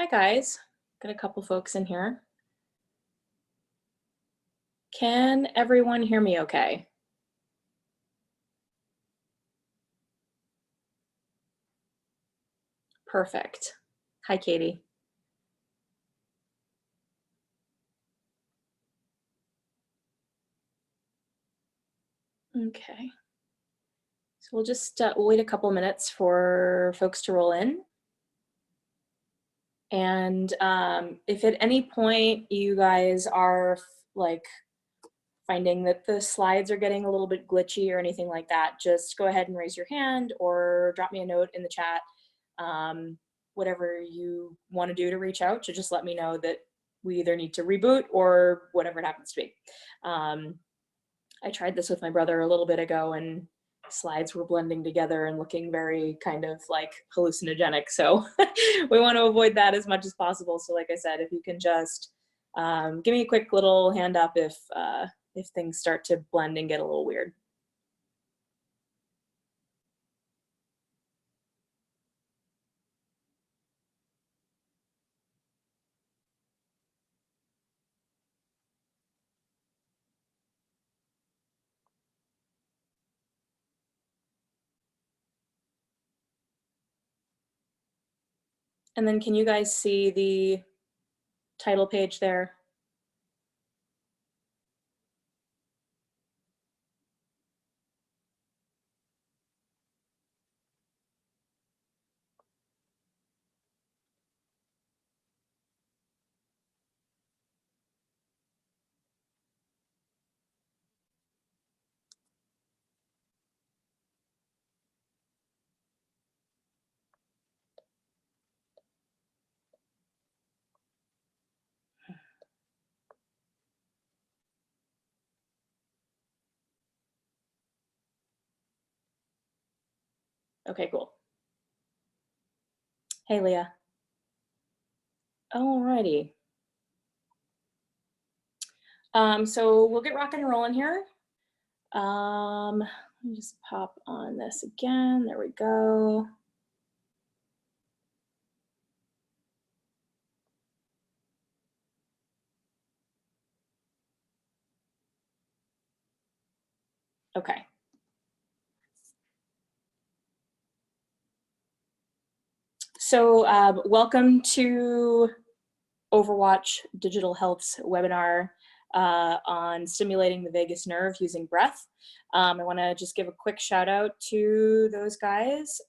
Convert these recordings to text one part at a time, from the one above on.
Hi guys, got a couple folks in here. Can everyone hear me okay? Perfect. Hi Katie. Okay, so we'll just wait a couple minutes for folks to roll in. And if at any point you guys are like finding that the slides are getting a little bit glitchy or anything like that, just go ahead and raise your hand or drop me a note in the chat. Whatever you want to do to reach out to just let me know that we either need to reboot or whatever it happens to be. I tried this with my brother a little bit ago and slides were blending together and looking very kind of like hallucinogenic. So we want to avoid that as much as possible. So like I said, if you can just give me a quick little hand up if things start to blend and get a little weird. And then can you guys see the title page there? Okay, cool. Hey, Leah. Alrighty. So we'll get rocking and rolling here. Let me just pop on this again. There we go. Okay. So welcome to Overwatch Digital Health's webinar on stimulating the vagus nerve using breath. I want to just give a quick shout out to those guys.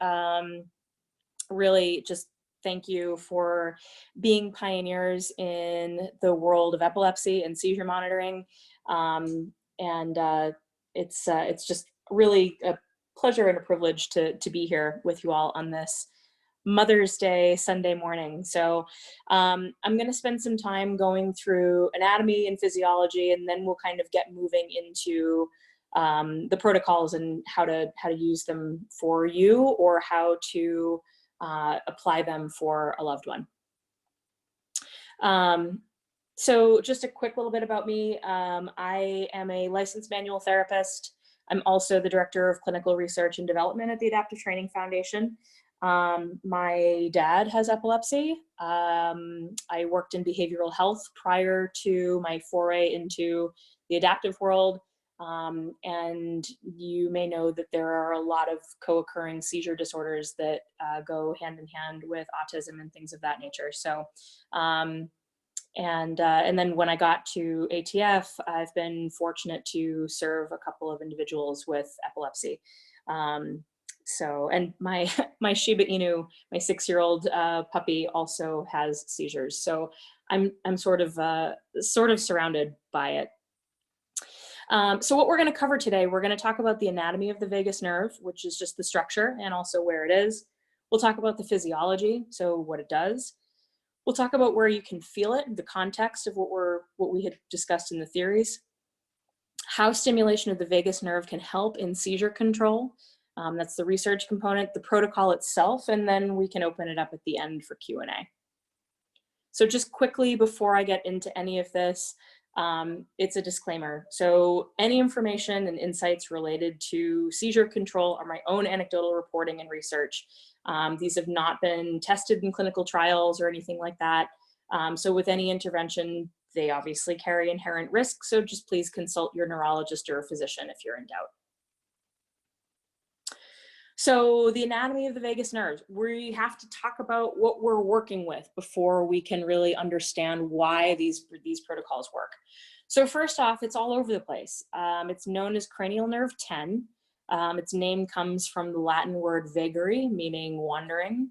Really just thank you for being pioneers in the world of epilepsy and seizure monitoring. It's just really a pleasure and a privilege to be here with you all on this Mother's Day Sunday morning. So I'm going to spend some time going through anatomy and physiology, and then we'll kind of get moving into the protocols and how to use them for you or how to apply them for a loved one. So just a quick little bit about me. I am a licensed manual therapist. I'm also the director of clinical research and development at the Adaptive Training Foundation. My dad has epilepsy. I worked in behavioral health prior to my foray into the adaptive world. And you may know that there are a lot of co-occurring seizure disorders that go hand in hand with autism and things of that nature. So, and then when I got to ATF, I've been fortunate to serve a couple of individuals with epilepsy. And my Shiba Inu, my 6-year-old puppy, also has seizures. So I'm sort of surrounded by it. So what we're going to cover today, we're going to talk about the anatomy of the vagus nerve, which is just the structure and also where it is. We'll talk about the physiology, so what it does. We'll talk about where you can feel it, the context of what we had discussed in the theories, how stimulation of the vagus nerve can help in seizure control. That's the research component, the protocol itself, and then we can open it up at the end for Q&A. So just quickly before I get into any of this, it's a disclaimer. So any information and insights related to seizure control are my own anecdotal reporting and research. These have not been tested in clinical trials or anything like that. So with any intervention, they obviously carry inherent risks. So just please consult your neurologist or a physician if you're in doubt. So the anatomy of the vagus nerve, we have to talk about what we're working with before we can really understand why these protocols work. So first off, it's all over the place. It's known as cranial nerve 10. Its name comes from the Latin word vagare, meaning wandering.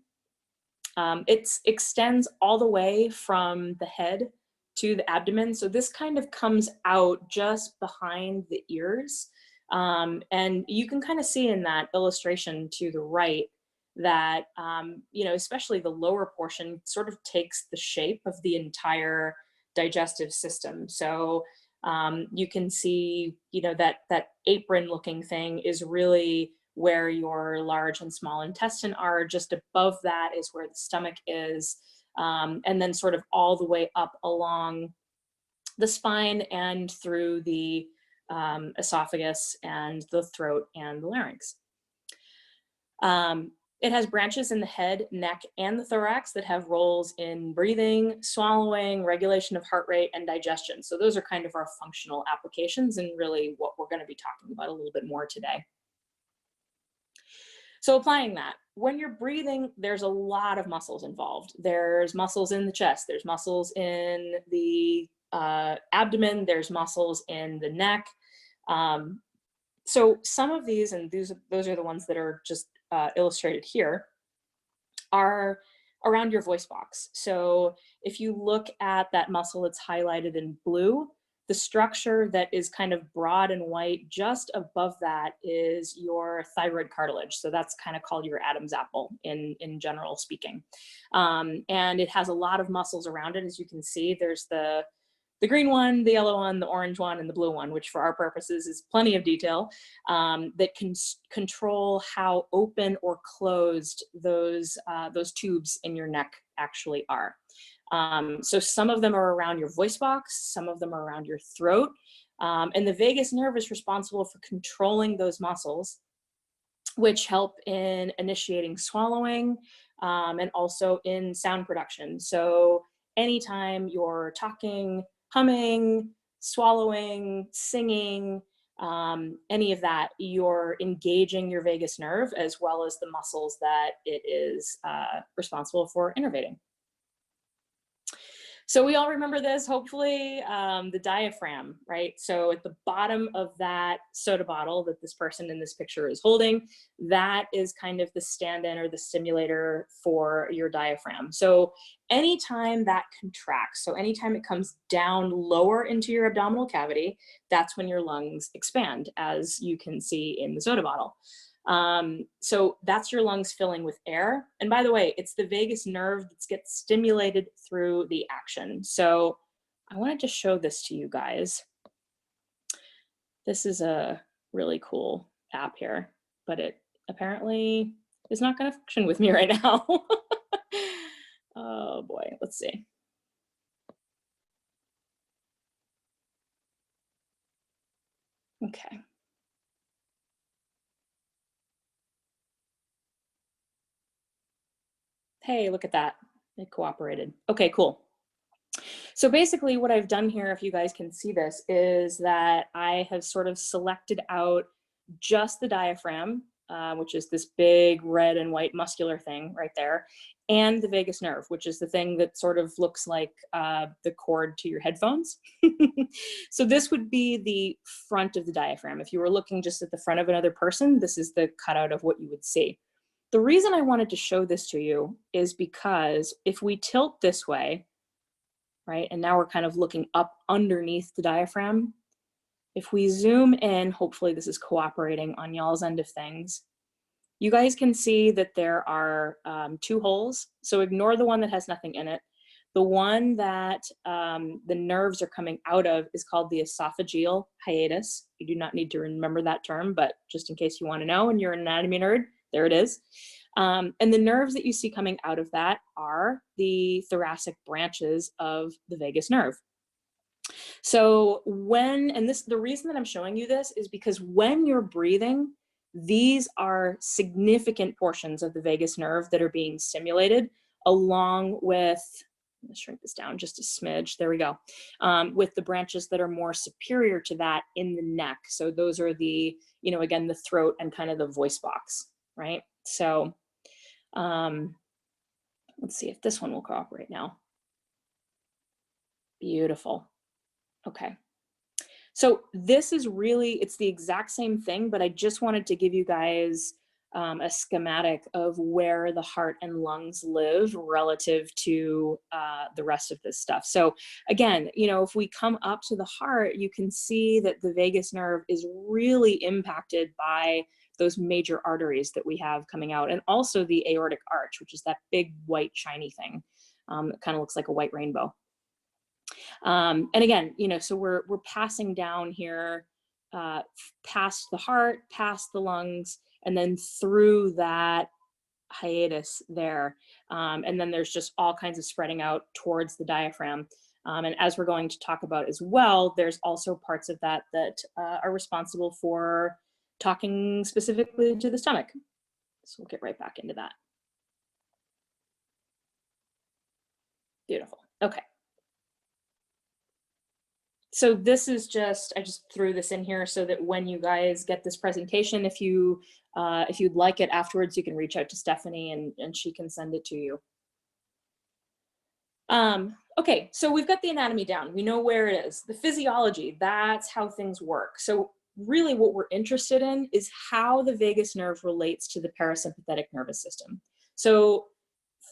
It extends all the way from the head to the abdomen. So this kind of comes out just behind the ears. And you can kind of see in that illustration to the right that, you know, especially the lower portion sort of takes the shape of the entire digestive system. So you can see, you know, that apron looking thing is really where your large and small intestine are. Just above that is where the stomach is. And then sort of all the way up along the spine and through the esophagus and the throat and the larynx. It has branches in the head, neck, and the thorax that have roles in breathing, swallowing, regulation of heart rate, and digestion. So those are kind of our functional applications and really what we're going to be talking about a little bit more today. So applying that, when you're breathing, there's a lot of muscles involved. There's muscles in the chest, there's muscles in the abdomen, there's muscles in the neck. So some of these, and those are the ones that are just illustrated here, are around your voice box. So if you look at that muscle that's highlighted in blue, the structure that is kind of broad and white just above that is your thyroid cartilage. So that's kind of called your Adam's apple in general speaking. And it has a lot of muscles around it. As you can see, there's the green one, the yellow one, the orange one, and the blue one, which for our purposes is plenty of detail, that can control how open or closed those tubes in your neck actually are. So some of them are around your voice box, some of them are around your throat, and the vagus nerve is responsible for controlling those muscles, which help in initiating swallowing and also in sound production. So anytime you're talking, humming, swallowing, singing, any of that, you're engaging your vagus nerve as well as the muscles that it is responsible for innervating. So we all remember this, hopefully, the diaphragm, right? So at the bottom of that soda bottle that this person in this picture is holding, that is kind of the stand-in or the stimulator for your diaphragm. So anytime that contracts, so anytime it comes down lower into your abdominal cavity, that's when your lungs expand, as you can see in the soda bottle. So that's your lungs filling with air. And by the way, it's the vagus nerve that gets stimulated through the action. So I wanted to show this to you guys. This is a really cool app here, but it apparently is not going to function with me right now. Oh boy, let's see. Okay. Hey, look at that. It cooperated. Okay, cool. So basically what I've done here, if you guys can see this, is that I have sort of selected out just the diaphragm, which is this big red and white muscular thing right there, and the vagus nerve, which is the thing that sort of looks like the cord to your headphones. So this would be the front of the diaphragm. If you were looking just at the front of another person, this is the cutout of what you would see. The reason I wanted to show this to you is because if we tilt this way, right, and now we're kind of looking up underneath the diaphragm, if we zoom in, hopefully this is cooperating on y'all's end of things, you guys can see that there are two holes. So ignore the one that has nothing in it. The one that the nerves are coming out of is called the esophageal hiatus. You do not need to remember that term, but just in case you want to know and you're an anatomy nerd, there it is. And the nerves that you see coming out of that are the thoracic branches of the vagus nerve. So and the reason that I'm showing you this is because when you're breathing, these are significant portions of the vagus nerve that are being stimulated, along with, let's shrink this down just a smidge, there we go, with the branches that are more superior to that in the neck. So those are the, again, the throat and kind of the voice box, right? So let's see if this one will cooperate now. Beautiful. Okay. So this is really, it's the exact same thing, but I just wanted to give you guys a schematic of where the heart and lungs live relative to the rest of this stuff. So again, if we come up to the heart, you can see that the vagus nerve is really impacted by those major arteries that we have coming out, and also the aortic arch, which is that big white shiny thing. It kind of looks like a white rainbow. And again, so we're passing down here past the heart, past the lungs, and then through that hiatus there. And then there's just all kinds of spreading out towards the diaphragm. And as we're going to talk about as well, there's also parts of that that are responsible for talking specifically to the stomach. So we'll get right back into that. Beautiful. Okay. So this is I just threw this in here so that when you guys get this presentation, if you'd like it afterwards, you can reach out to Stephanie and she can send it to you. Okay, so we've got the anatomy down. We know where it is. The physiology, that's how things work. So really what we're interested in is how the vagus nerve relates to the parasympathetic nervous system. So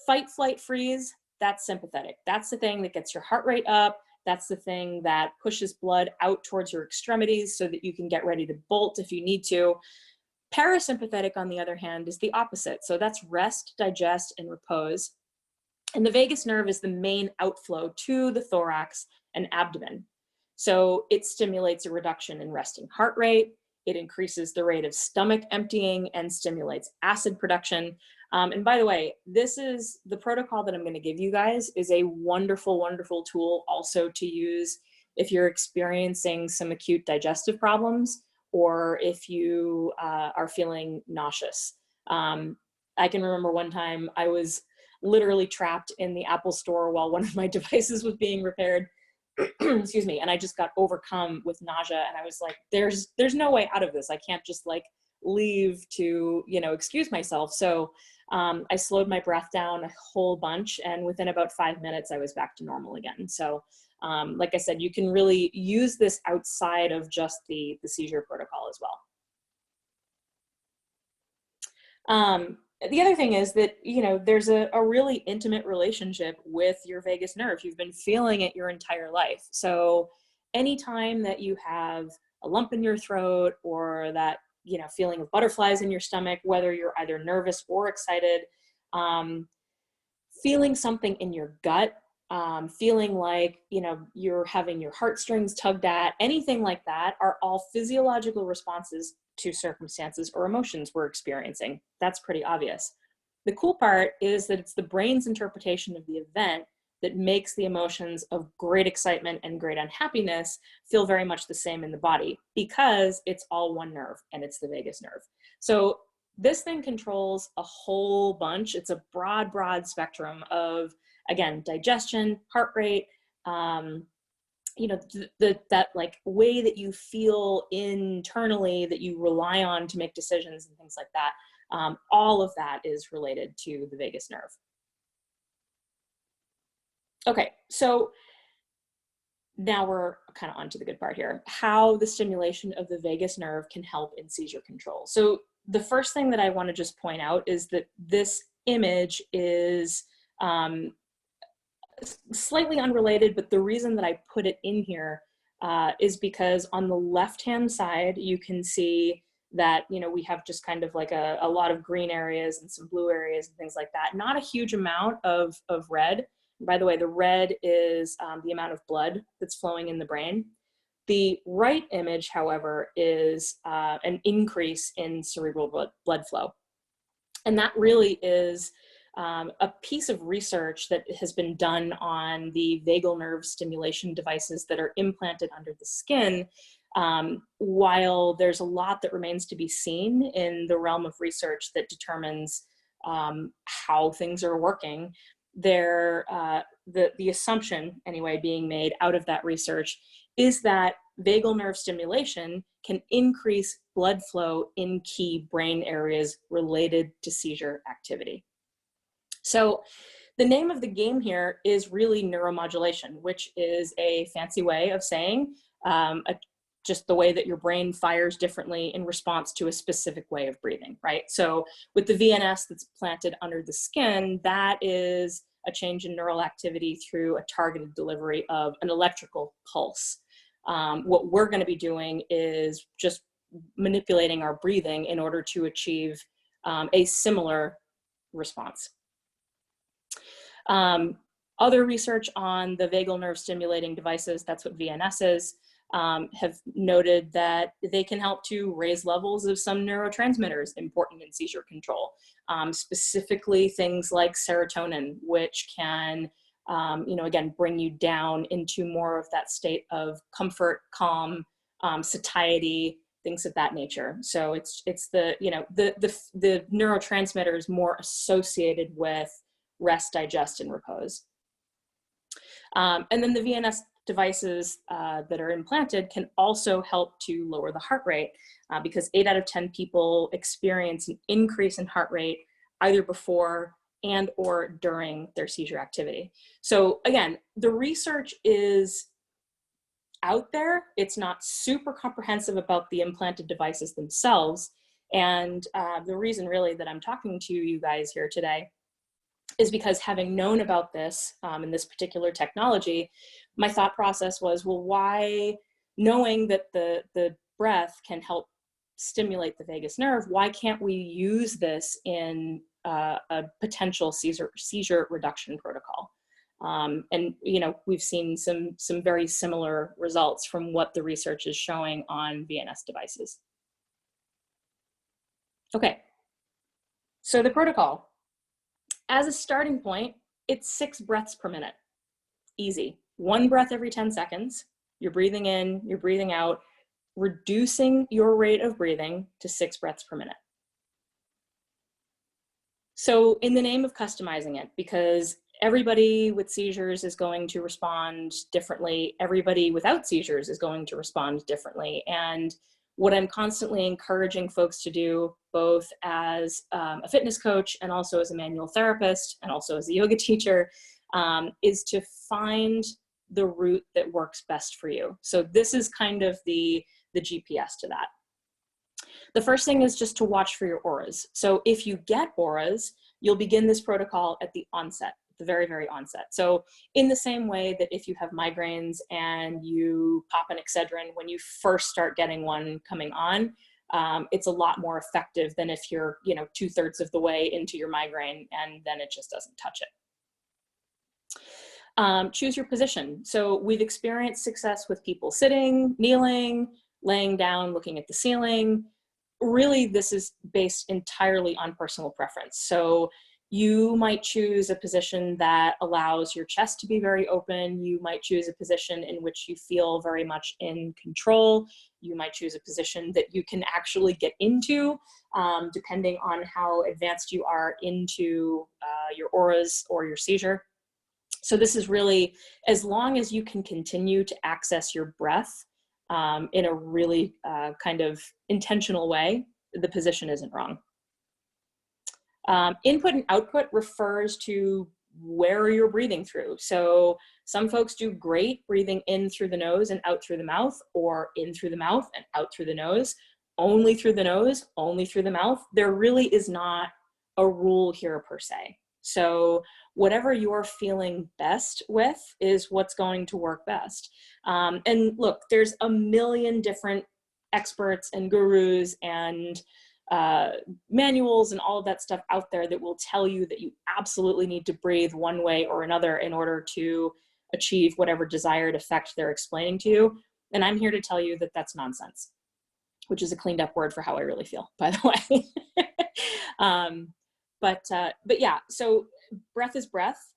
fight, flight, freeze, that's sympathetic. That's the thing that gets your heart rate up. That's the thing that pushes blood out towards your extremities so that you can get ready to bolt if you need to. Parasympathetic, on the other hand, is the opposite. So that's rest, digest, and repose. And the vagus nerve is the main outflow to the thorax and abdomen. So it stimulates a reduction in resting heart rate. It increases the rate of stomach emptying and stimulates acid production. And by the way, this is the protocol that I'm going to give you guys is a wonderful, wonderful tool also to use if you're experiencing some acute digestive problems or if you are feeling nauseous. I can remember one time I was literally trapped in the Apple store while one of my devices was being repaired. Excuse me. And I just got overcome with nausea. And I was like, there's no way out of this. I can't just like leave to, excuse myself. So I slowed my breath down a whole bunch. And within about 5 minutes, I was back to normal again. So like I said, you can really use this outside of just the seizure protocol as well. The other thing is that, there's a really intimate relationship with your vagus nerve. You've been feeling it your entire life. So anytime that you have a lump in your throat or that, feeling of butterflies in your stomach, whether you're either nervous or excited, feeling something in your gut, feeling like, you're having your heartstrings tugged at, anything like that are all physiological responses to circumstances or emotions we're experiencing. That's pretty obvious. The cool part is that it's the brain's interpretation of the event that makes the emotions of great excitement and great unhappiness feel very much the same in the body because it's all one nerve and it's the vagus nerve. So this thing controls a whole bunch. It's a broad, broad spectrum of, again, digestion, heart rate, that like way that you feel internally that you rely on to make decisions and things like that. All of that is related to the vagus nerve. Okay, so now we're kind of onto the good part here, how the stimulation of the vagus nerve can help in seizure control. So the first thing that I want to just point out is that this image is slightly unrelated, but the reason that I put it in here is because on the left-hand side, you can see that, we have just kind of like a lot of green areas and some blue areas and things like that. Not a huge amount of red. By the way, the red is the amount of blood that's flowing in the brain. The right image, however, is an increase in cerebral blood flow. And that really is a piece of research that has been done on the vagal nerve stimulation devices that are implanted under the skin. While there's a lot that remains to be seen in the realm of research that determines how things are working, the assumption anyway being made out of that research is that vagal nerve stimulation can increase blood flow in key brain areas related to seizure activity. So the name of the game here is really neuromodulation, which is a fancy way of saying just the way that your brain fires differently in response to a specific way of breathing, right? So with the VNS that's planted under the skin, that is a change in neural activity through a targeted delivery of an electrical pulse. What we're going to be doing is just manipulating our breathing in order to achieve a similar response. Other research on the vagal nerve stimulating devices, that's what VNS is, have noted that they can help to raise levels of some neurotransmitters important in seizure control, specifically things like serotonin, which can, again, bring you down into more of that state of comfort, calm, satiety, things of that nature. So it's the neurotransmitters more associated with rest, digest, and repose. And then the VNS devices that are implanted can also help to lower the heart rate because 8 out of 10 people experience an increase in heart rate either before and or during their seizure activity. So again, the research is out there. It's not super comprehensive about the implanted devices themselves. And the reason really that I'm talking to you guys here today is because having known about this and this particular technology, my thought process was, well, why, knowing that the breath can help stimulate the vagus nerve, why can't we use this in a potential seizure reduction protocol? And we've seen some very similar results from what the research is showing on VNS devices. Okay, so the protocol. As a starting point, it's 6 breaths per minute. Easy. 1 breath every 10 seconds. You're breathing in, you're breathing out, reducing your rate of breathing to 6 breaths per minute. So in the name of customizing it, because everybody with seizures is going to respond differently, everybody without seizures is going to respond differently. And what I'm constantly encouraging folks to do, both as a fitness coach and also as a manual therapist and also as a yoga teacher, is to find the route that works best for you. So this is kind of the GPS to that. The first thing is just to watch for your auras. So if you get auras, you'll begin this protocol at the onset, the very, very onset. So in the same way that if you have migraines and you pop an Excedrin when you first start getting one coming on, it's a lot more effective than if you're 2/3 of the way into your migraine and then it just doesn't touch it. Choose your position. So we've experienced success with people sitting, kneeling, laying down, looking at the ceiling. Really, this is based entirely on personal preference. So you might choose a position that allows your chest to be very open. You might choose a position in which you feel very much in control. You might choose a position that you can actually get into, depending on how advanced you are into your auras or your seizure. So this is really, as long as you can continue to access your breath in a really kind of intentional way, the position isn't wrong. Input and output refers to where you're breathing through. So some folks do great breathing in through the nose and out through the mouth, or in through the mouth and out through the nose, only through the nose, only through the mouth. There really is not a rule here per se. So whatever you're feeling best with is what's going to work best. And look, there's a million different experts and gurus and manuals and all of that stuff out there that will tell you that you absolutely need to breathe one way or another in order to achieve whatever desired effect they're explaining to you. And I'm here to tell you that that's nonsense, which is a cleaned up word for how I really feel, by the way. But yeah, so breath is breath.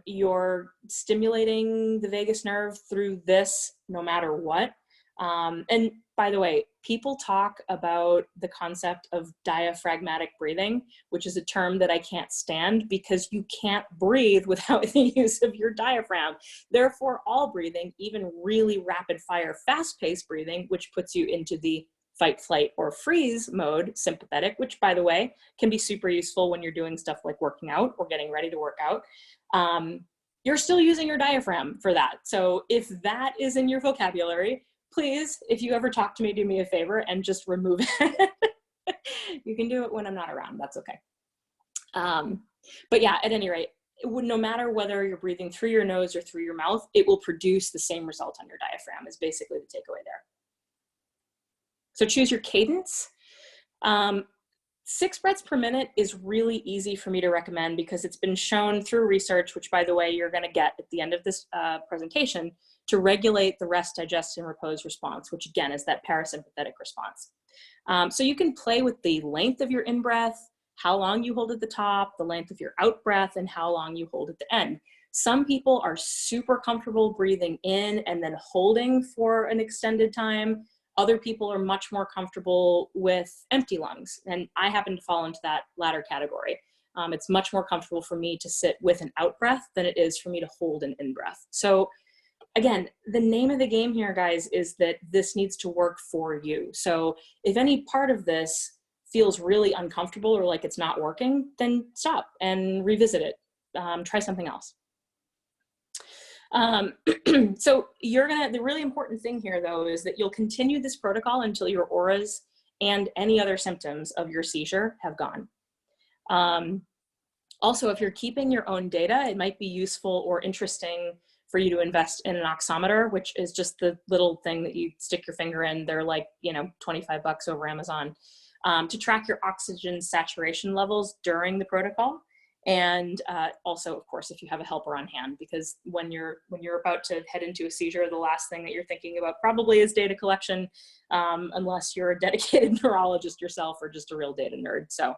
You're stimulating the vagus nerve through this no matter what. And by the way, people talk about the concept of diaphragmatic breathing, which is a term that I can't stand because you can't breathe without the use of your diaphragm. Therefore, all breathing, even really rapid fire, fast paced breathing, which puts you into the fight, flight, or freeze mode, sympathetic, which by the way, can be super useful when you're doing stuff like working out or getting ready to work out. You're still using your diaphragm for that. So if that is in your vocabulary, please, if you ever talk to me, do me a favor and just remove it. You can do it when I'm not around, that's okay. But yeah, at any rate, no matter whether you're breathing through your nose or through your mouth, it will produce the same result on your diaphragm is basically the takeaway there. So choose your cadence. 6 breaths per minute is really easy for me to recommend because it's been shown through research, which by the way, you're gonna get at the end of this presentation, to regulate the rest, digest, and repose response, which again is that parasympathetic response. So you can play with the length of your in-breath, how long you hold at the top, the length of your out-breath, and how long you hold at the end. Some people are super comfortable breathing in and then holding for an extended time. Other people are much more comfortable with empty lungs, and I happen to fall into that latter category. It's much more comfortable for me to sit with an out-breath than it is for me to hold an in-breath. So again, the name of the game here, guys, is that this needs to work for you. So if any part of this feels really uncomfortable or like it's not working, then stop and revisit it. Try something else. So the really important thing here though, is that you'll continue this protocol until your auras and any other symptoms of your seizure have gone. Also, if you're keeping your own data, it might be useful or interesting for you to invest in an oximeter, which is just the little thing that you stick your finger in. They're like, 25 bucks over Amazon, to track your oxygen saturation levels during the protocol. And also, of course, if you have a helper on hand, because when you're about to head into a seizure, the last thing that you're thinking about probably is data collection, unless you're a dedicated neurologist yourself or just a real data nerd. So,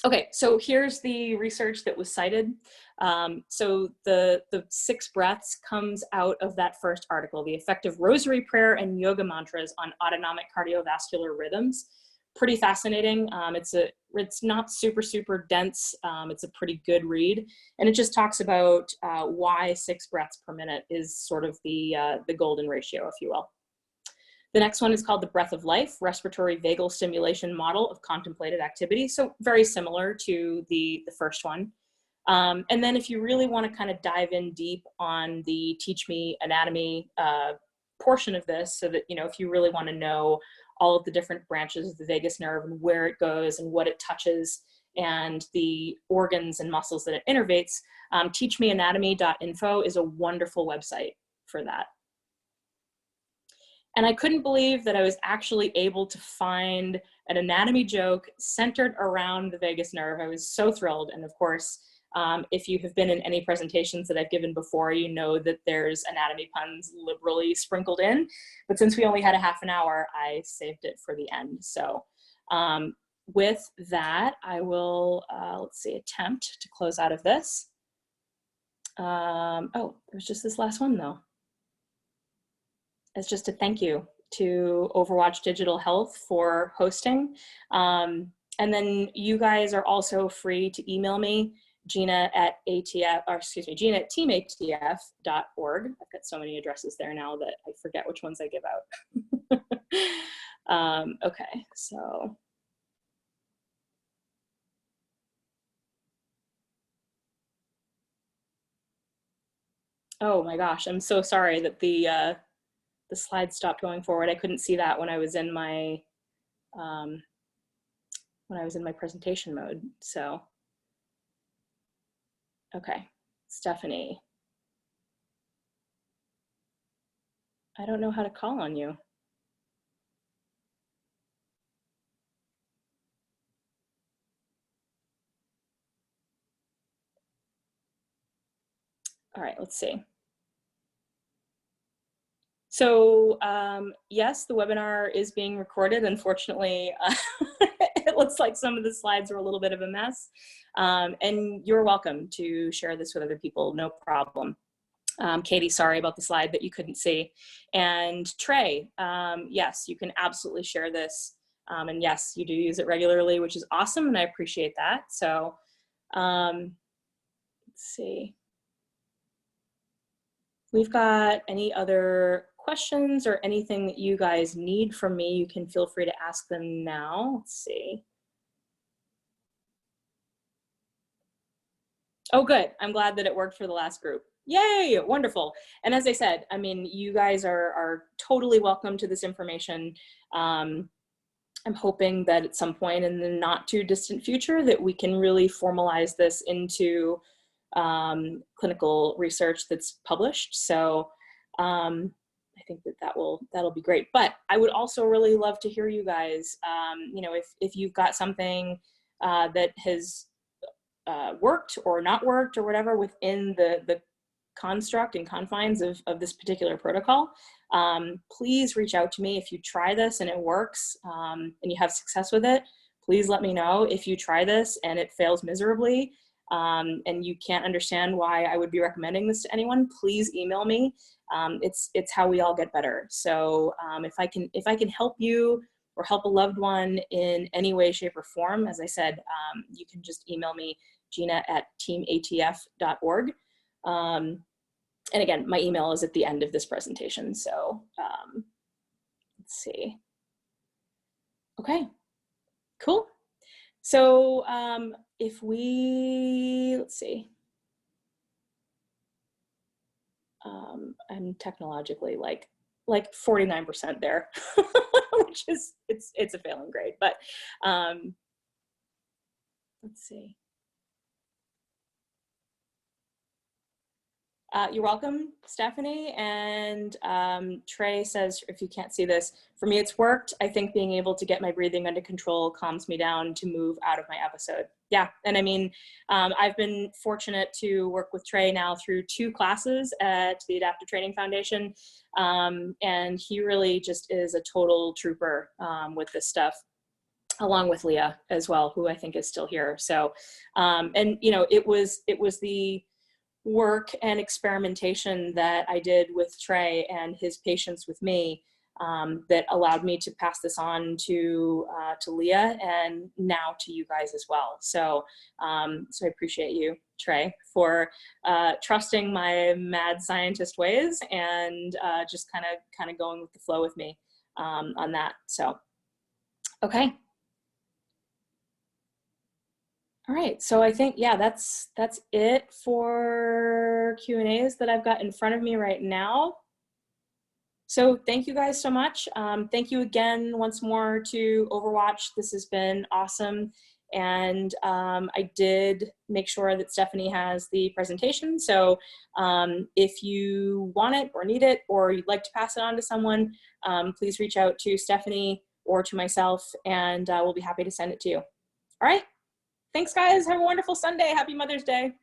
okay, so here's the research that was cited. So the 6 breaths comes out of that first article, the effect of rosary prayer and yoga mantras on autonomic cardiovascular rhythms. Pretty fascinating. It's not super dense. It's a pretty good read, and it just talks about why 6 breaths per minute is sort of the golden ratio, if you will. The next one is called the Breath of Life, Respiratory Vagal Stimulation Model of Contemplated Activity. So very similar to the first one. And then if you really want to kind of dive in deep on the Teach Me Anatomy portion of this, so that, if you really want to know all of the different branches of the vagus nerve and where it goes and what it touches and the organs and muscles that it innervates, teachmeanatomy.info is a wonderful website for that. And I couldn't believe that I was actually able to find an anatomy joke centered around the vagus nerve. I was so thrilled. And of course, if you have been in any presentations that I've given before, you know that there's anatomy puns liberally sprinkled in. But since we only had a half an hour, I saved it for the end. So with that, I will, let's see, attempt to close out of this. Oh, there's just this last one though. It's just a thank you to Overwatch Digital Health for hosting. And then you guys are also free to email me, Gina at teamatf.org. I've got so many addresses there now that I forget which ones I give out. Okay, so. Oh my gosh, I'm so sorry that the slides stopped going forward. I couldn't see that when I was in my presentation mode. So, okay, Stephanie. I don't know how to call on you. All right, let's see. So yes, the webinar is being recorded. Unfortunately, it looks like some of the slides are a little bit of a mess. And you're welcome to share this with other people, no problem. Katie, sorry about the slide that you couldn't see. And Trey, yes, you can absolutely share this. And yes, you do use it regularly, which is awesome, and I appreciate that. So let's see. We've got any other questions or anything that you guys need from me, you can feel free to ask them now. Let's see. Oh, good. I'm glad that it worked for the last group. Yay, wonderful. And as I said, I mean, you guys are totally welcome to this information. I'm hoping that at some point in the not too distant future that we can really formalize this into clinical research that's published. So I think that that'll be great. But I would also really love to hear you guys, you know, if you've got something that has worked or not worked or whatever within the construct and confines of this particular protocol, please reach out to me. If you try this and it works and you have success with it, please let me know. If you try this and it fails miserably and you can't understand why I would be recommending this to anyone, please email me. It's how we all get better. So if I can help you or help a loved one in any way, shape, or form, as I said, you can just email me, gina@teamatf.org. And again, my email is at the end of this presentation. So let's see. Okay, cool. So if we, let's see. I'm technologically like 49% there, which is, it's a failing grade, but let's see. You're welcome, Stephanie. And Trey says, if you can't see this, for me, it's worked. I think being able to get my breathing under control calms me down to move out of my episode. Yeah, and I mean, I've been fortunate to work with Trey now through 2 classes at the Adaptive Training Foundation. And he really just is a total trooper with this stuff, along with Leah as well, who I think is still here. So, and you know, it was the work and experimentation that I did with Trey and his patience with me that allowed me to pass this on to Leah and now to you guys as well. So, so I appreciate you, Trey, for trusting my mad scientist ways and just kind of going with the flow with me on that. So, okay. All right, so I think, yeah, that's it for Q&As that I've got in front of me right now. So thank you guys so much. Thank you again once more to Overwatch. This has been awesome. And I did make sure that Stephanie has the presentation. So if you want it or need it, or you'd like to pass it on to someone, please reach out to Stephanie or to myself, and we'll be happy to send it to you. All right. Thanks, guys. Have a wonderful Sunday. Happy Mother's Day.